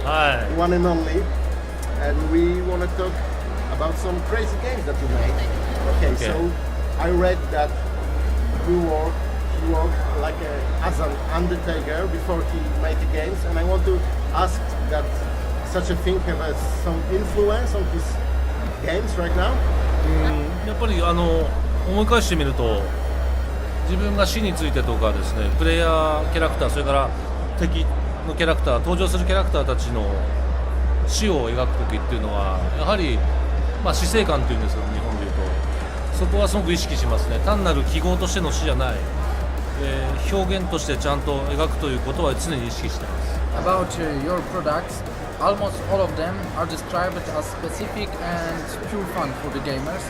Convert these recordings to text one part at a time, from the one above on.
はい。one and only, and we want to talk about some crazy games that you made. Okay, so I read that he worked like as an undertaker before he made the games, and I want to ask that such a thing have some influence on his games right now? やっぱり思い返してみると、自分が死についてとかですね、プレイヤーキャラクター、それから敵のキャラクター、登場するキャラクターたちの死を描く時っていうのはやはり、死生観っていうんですけど、日本でいうとそこはすごく意識しますね。単なる記号としての死じゃない、表現としてちゃんと描くということは常に意識しています。About your products, almost all of them are described as specific and pure fun for the gamers,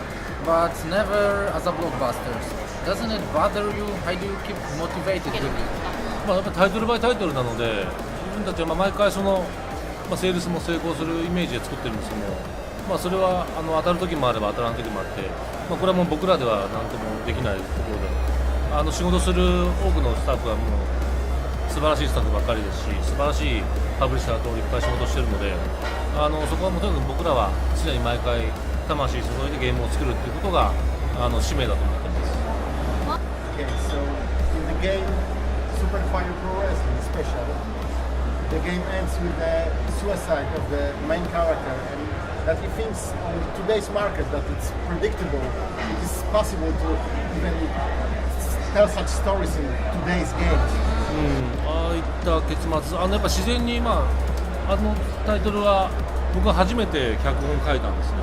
but never as a blockbusters. Doesn't it bother you? How do you keep motivated with it? やっぱりタイトルバイタイトルなので、自分たちは毎回セールスも成功するイメージで作ってるんですけども、それは当たる時もあれば当たらない時もあって、これはもう僕らでは何ともできないところで、仕事する多くのスタッフはもう素晴らしいスタッフばっかりですし、素晴らしいパブリッシャーといっぱい仕事してるので、そこはもうとにかく僕らは常に毎回魂注いでゲームを作るっていうことが使命だと思ってます。Okay, so in the game Super Fire Pro Wrestling Special, the game ends with the suicide of the main character, and that he thinks on today's market that it's predictable, it is possible to even tell such stories in today's games. ああいった結末、やっぱ自然にタイトルは僕は初めて脚本書いたんですね。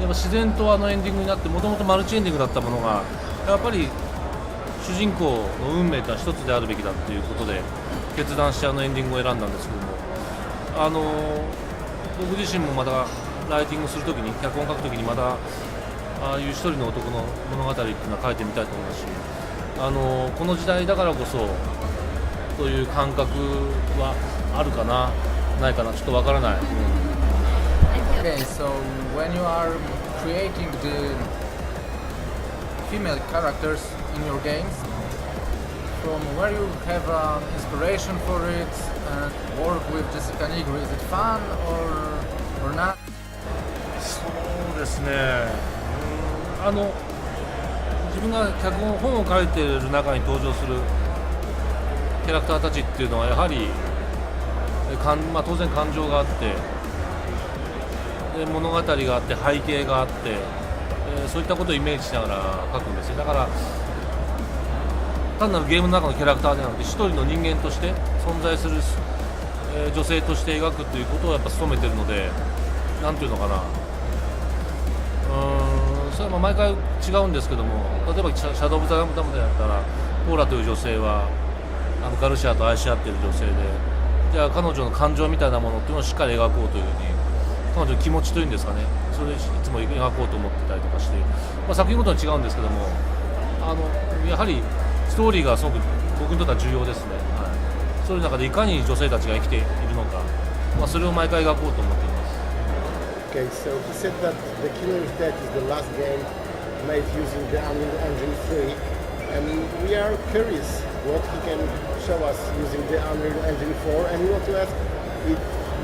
やっぱ自然とエンディングになって、もともとマルチエンディングだったものがやっぱり主人公の運命とは一つであるべきだっていうことで決断してエンディングを選んだんですけども、僕自身もまたライティングするときに、脚本書くときにまたああいう一人の男の物語っていうのは書いてみたいと思いますし、この時代だからこそという感覚はあるかな、ないかな、ちょっとわからない。Okay, so when you are creating the female characters in your games, from where you have inspiration for it and work with Jessica Nigro, is it fun or not? そうですね、自分が本を書いている中に登場するキャラクターたちっていうのはやはり当然感情があって、物語があって、背景があって、そういったことをイメージしながら書くんですよ。だから単なるゲームの中のキャラクターではなくて、一人の人間として存在する、女性として描くということをやっぱ努めてるので、なんていうのかな、それは毎回違うんですけども、例えばシャドウ・オブ・ザ・ダムだったらポーラという女性はガルシアと愛し合っている女性で、じゃあ彼女の感情みたいなものっていうのをしっかり描こうというふうに、彼女の気持ちというんですかね、それをいつも描こうと思ってたりとかして、作品ごとに違うんですけども、やはりストーリーがすごく僕にとっては重要ですね。そういう中でいかに女性たちが生きているのか、それを毎回描こうと思っています。Okay, so he said that The Killer's Dead is the last game made using the Unreal Engine 3, and we are curious what he can show us using the Unreal Engine 4, and we want to ask if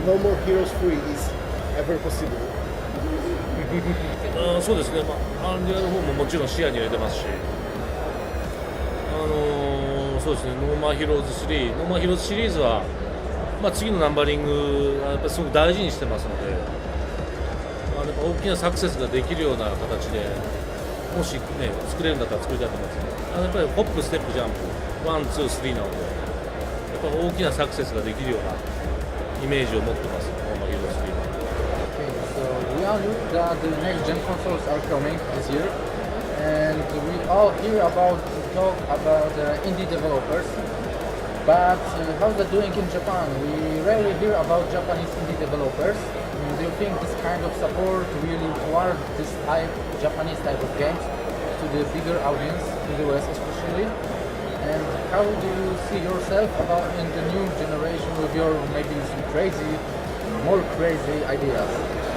No More Heroes 3 is ever possible. そうですね、アンリアの方ももちろん視野に入れてますし、そうですね、ノーマーヒローズ3、ノーマーヒローズシリーズは、次のナンバリングやっぱすごく大事にしてますので、やっぱ大きなサクセスができるような形で、もしね作れるんだったら作りたいと思いますね。やっぱりホップ、ステップ、ジャンプ、ワン、ツー、スリーなので、やっぱ大きなサクセスができるようなイメージを持ってます、ノーマーヒローズ3は。Okay, so we all knew that the next gen consoles are coming this year, and we all hear about talk about indie developers. But how's that doing in Japan? We rarely hear about Japanese indie developers. Do you think this kind of support really toward this Japanese type of games to the bigger audience in the US especially? And how do you see yourself about in the new generation with your maybe some more crazy ideas?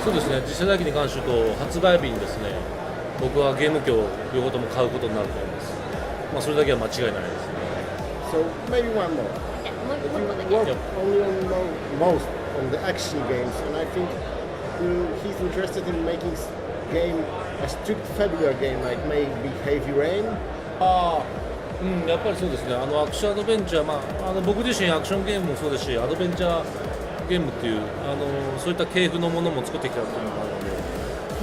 そうですね、次世代機に関して言うと発売日にですね、僕はゲーム機を両方とも買うことになると思います。それだけは間違いないですね。So maybe one more. You work only on most on and the action games. And I think he's interested in making game a strict fabular game like maybe Heavy Rain. やっぱりそうですね、アクションアドベンチャー、僕自身アクションゲームもそうですし、アドベンチャーゲームっていうそういった系譜のものも作ってきたっていうのがある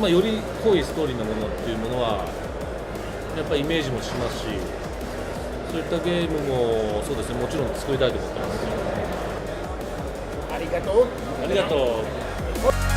ので、より濃いストーリーのものっていうものはやっぱりイメージもしますし、そういったゲームもそうですね、もちろん作りたいと思ってます。ありがとう。ありがとう。